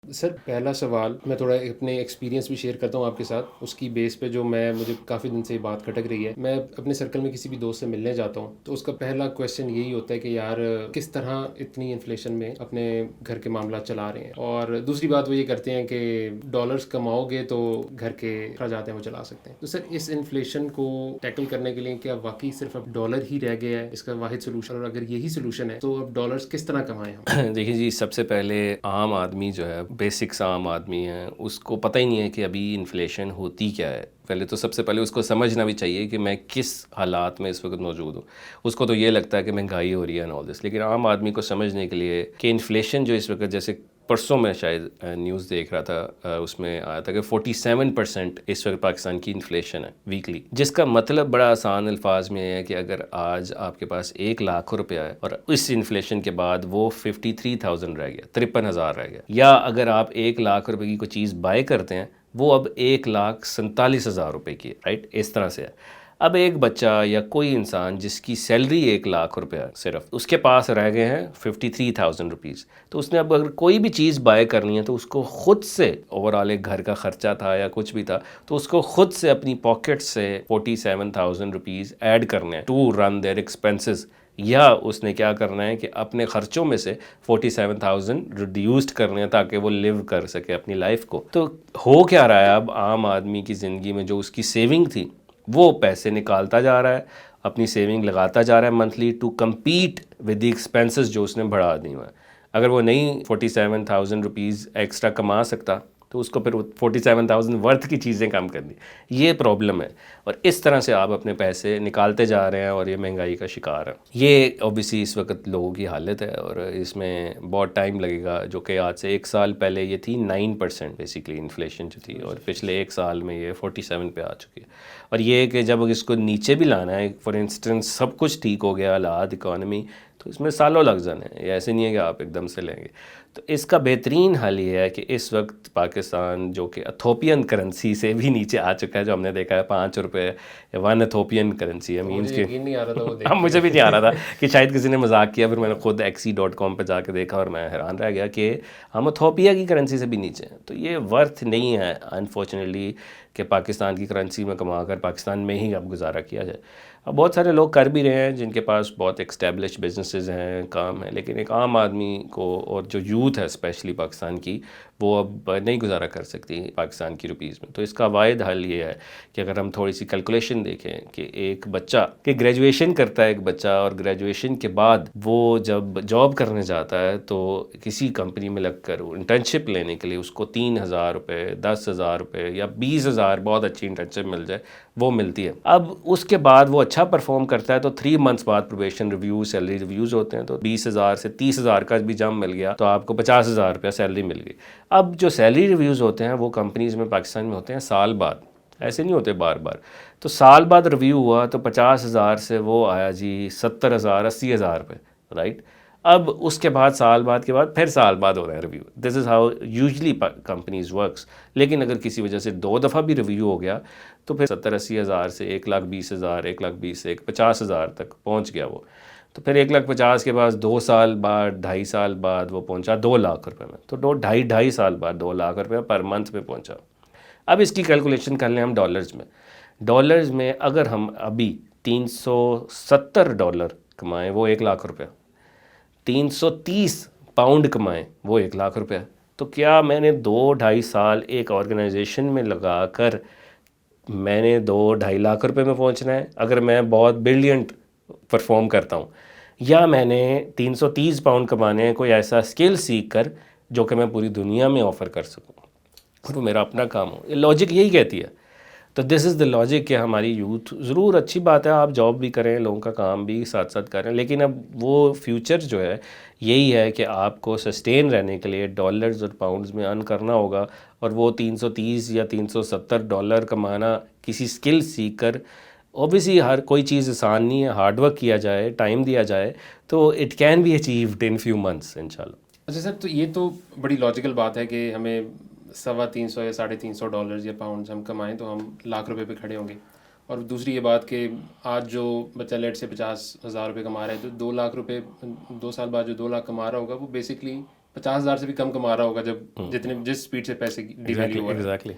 سر پہلا سوال میں تھوڑا اپنے ایکسپیرینس بھی شیئر کرتا ہوں آپ کے ساتھ، اس کی بیس پہ جو مجھے کافی دن سے یہ بات کھٹک رہی ہے. میں اپنے سرکل میں کسی بھی دوست سے ملنے جاتا ہوں تو اس کا پہلا کویشچن یہی ہوتا ہے کہ یار کس طرح اتنی انفلیشن میں اپنے گھر کے معاملات چلا رہے ہیں. اور دوسری بات وہ یہ کرتے ہیں کہ ڈالرز کماؤ گے تو گھر کے اخراجات ہیں وہ چلا سکتے ہیں. تو سر اس انفلیشن کو ٹیکل کرنے کے لیے کیا واقعی صرف اب ڈالر ہی رہ گیا ہے اس کا واحد سولوشن؟ اور اگر یہی سولوشن ہے تو اب ڈالرز کس طرح کمائیں ہم؟ دیکھیں جی، سب سے پہلے عام آدمی جو ہے، بیسکس عام آدمی ہے، اس کو پتہ ہی نہیں ہے کہ ابھی انفلیشن ہوتی کیا ہے. پہلے تو سب سے پہلے اس کو سمجھنا بھی چاہیے کہ میں کس حالات میں اس وقت موجود ہوں. اس کو تو یہ لگتا ہے کہ مہنگائی ہو رہی ہے آل دس، لیکن عام آدمی کو سمجھنے کے لیے کہ انفلیشن جو اس وقت، جیسے پرسوں میں شاید نیوز دیکھ رہا تھا، اس میں آیا تھا کہ 47% اس وقت پاکستان کی انفلیشن ہے ویکلی، جس کا مطلب بڑا آسان الفاظ میں ہے کہ اگر آج آپ کے پاس 1 لاکھ روپیہ ہے اور اس انفلیشن کے بعد وہ 53,000 رہ گیا، 53,000 رہ گیا، یا اگر آپ 1 لاکھ روپے کی کوئی چیز بائی کرتے ہیں وہ اب 1,47,000 روپے کی ہے، رائٹ؟ اس طرح سے ہے. اب ایک بچہ یا کوئی انسان جس کی سیلری 1 لاکھ روپے ہے، صرف اس کے پاس رہ گئے ہیں 53,000 روپیز، تو اس نے اب اگر کوئی بھی چیز بائی کرنی ہے تو اس کو خود سے، اوور آل ایک گھر کا خرچہ تھا یا کچھ بھی تھا، تو اس کو خود سے اپنی پاکٹ سے 47,000 روپیز ایڈ کرنے ہیں ٹو رن دیئر ایکسپینسز. یا اس نے کیا کرنا ہے کہ اپنے خرچوں میں سے 47,000 ریڈیوسڈ کرنے ہیں تاکہ وہ لیو کر سکے اپنی لائف کو. تو ہو کیا رہا ہے اب عام آدمی کی زندگی میں؟ جو اس کی سیونگ تھی وہ پیسے نکالتا جا رہا ہے، اپنی سیونگ لگاتا جا رہا ہے monthly to compete with the expenses جو اس نے بڑھا دی ہوئے ہیں. اگر وہ نہیں 47,000 روپیز ایکسٹرا کما سکتا تو اس کو پھر 47,000 ورتھ کی چیزیں کم کرنی. یہ پرابلم ہے، اور اس طرح سے آپ اپنے پیسے نکالتے جا رہے ہیں اور یہ مہنگائی کا شکار ہے. یہ اوبیسلی اس وقت لوگوں کی حالت ہے، اور اس میں بہت ٹائم لگے گا. جو کہ آج سے 1 سال پہلے یہ تھی 9% بیسیکلی انفلیشن جو تھی، اور پچھلے 1 سال میں یہ 47 پہ آ چکی ہے. اور یہ کہ جب اس کو نیچے بھی لانا ہے، فار انسٹنس سب کچھ ٹھیک ہو گیا حالات اکانومی، تو اس میں سالوں لگ جانے ہیں. یہ ایسے نہیں ہے کہ آپ ایک دم سے لیں گے. تو اس کا بہترین حل یہ ہے کہ اس وقت پاکستان جو کہ ایتھوپین کرنسی سے بھی نیچے آ چکا ہے، جو ہم نے دیکھا ہے 5 روپے 1 ایتھوپین کرنسی ہے، مینس مجھے کہ یقین نہیں آ رہا تھا وہ اب دیکھ مجھے بھی نہیں آ رہا تھا کے. کہ شاید کسی نے مذاق کیا، پھر میں نے خود XE.com پہ جا کے دیکھا اور میں حیران رہ گیا کہ ہم ایتھوپیا کی کرنسی سے بھی نیچے ہیں. تو یہ ورتھ نہیں ہے انفارچونیٹلی کہ پاکستان کی کرنسی میں کما کر پاکستان میں ہی اب گزارا کیا جائے. اب بہت سارے لوگ کر بھی رہے ہیں جن کے پاس بہت ایکسٹیبلش بزنسز ہیں، کام ہیں، لیکن ایک عام آدمی کو، اور جو یوتھ ہے اسپیشلی پاکستان کی، وہ اب نہیں گزارا کر سکتی پاکستان کی روپیز میں. تو اس کا واحد حل یہ ہے کہ اگر ہم تھوڑی سی کیلکولیشن دیکھیں کہ ایک بچہ کہ گریجویشن کرتا ہے ایک بچہ، اور گریجویشن کے بعد وہ جب جاب کرنے جاتا ہے تو کسی کمپنی میں لگ کر انٹرنشپ لینے کے لیے اس کو 3,000 روپے، 10,000 روپے یا 20,000، بہت اچھی انٹرنشپ مل جائے وہ ملتی ہے. اب اس کے بعد وہ اچھا پرفارم کرتا ہے تو 3 منتھس بعد پروبیشن ریویو، سیلری ریویوز ہوتے ہیں، تو 20,000 سے 30,000 کا بھی جمپ مل گیا تو آپ کو 50,000 روپیہ سیلری مل گئی. اب جو سیلری ریویوز ہوتے ہیں وہ کمپنیز میں پاکستان میں ہوتے ہیں سال بعد، ایسے نہیں ہوتے بار بار. تو سال بعد ریویو ہوا تو 50,000 سے وہ آیا جی 70,000 80,000 روپے، رائٹ؟ اب اس کے بعد سال بعد کے بعد پھر سال بعد ہو رہا ہے review. This is how usually companies works. لیکن اگر کسی وجہ سے 2 دفعہ بھی ریویو ہو گیا تو پھر 70-80,000 سے 1,20,000، 1,20,000 سے 50,000 تک پہنچ گیا وہ. تو پھر 1,50,000 کے بعد 2 سال بعد، 2.5 سال بعد وہ پہنچا 2 لاکھ روپے میں. تو 2.5 سال بعد 2 لاکھ روپے پر منتھ میں پہنچا. اب اس کی کیلکولیشن کر لیں ہم ڈالرز میں. ڈالرز میں اگر ہم ابھی $370 کمائیں وہ 1 لاکھ روپے، 330 پاؤنڈ کمائیں وہ 1 لاکھ روپے. تو کیا میں نے 2-2.5 سال ایک آرگنائزیشن میں لگا کر میں نے 2-2.5 لاکھ روپے میں پہنچنا ہے اگر میں بہت بریلینٹ پرفارم کرتا ہوں، یا میں نے 330 پاؤنڈ کمانے ہیں کوئی ایسا اسکل سیکھ کر جو کہ میں پوری دنیا میں آفر کر سکوں اور وہ میرا اپنا کام ہو؟ یہ لاجک یہی کہتی ہے. تو دس از دا لاجک کہ ہماری یوتھ، ضرور اچھی بات ہے آپ جاب بھی کریں، لوگوں کا کام بھی ساتھ ساتھ کریں، لیکن اب وہ فیوچر جو ہے یہی ہے کہ آپ کو سسٹین رہنے کے لیے ڈالرز اور پاؤنڈز میں ارن کرنا ہوگا. اور وہ 330 یا $370 کمانا کسی اسکل سیکھ کر، اوبیسلی ہر کوئی چیز آسان نہیں ہے، ہارڈ ورک کیا جائے، ٹائم دیا جائے تو it can be achieved in few months انشاءاللہ. اچھا سر، تو یہ تو بڑی لاجیکل بات ہے کہ ہمیں 350 یا $350 یا پاؤنڈز ہم کمائیں تو ہم $1,00,000 پہ کھڑے ہوں گے. اور دوسری یہ بات کہ آج جو بچہ لیٹ سے 50,000 روپے کما رہا ہے تو 2 لاکھ روپے 2 سال بعد جو 2 لاکھ کما رہا ہوگا وہ بیسکلی 50,000 سے بھی کم کما رہا ہوگا جب جس اسپیڈ سے پیسے کی ڈیویلیو ہو رہا ہے. ایگزیکٹلی.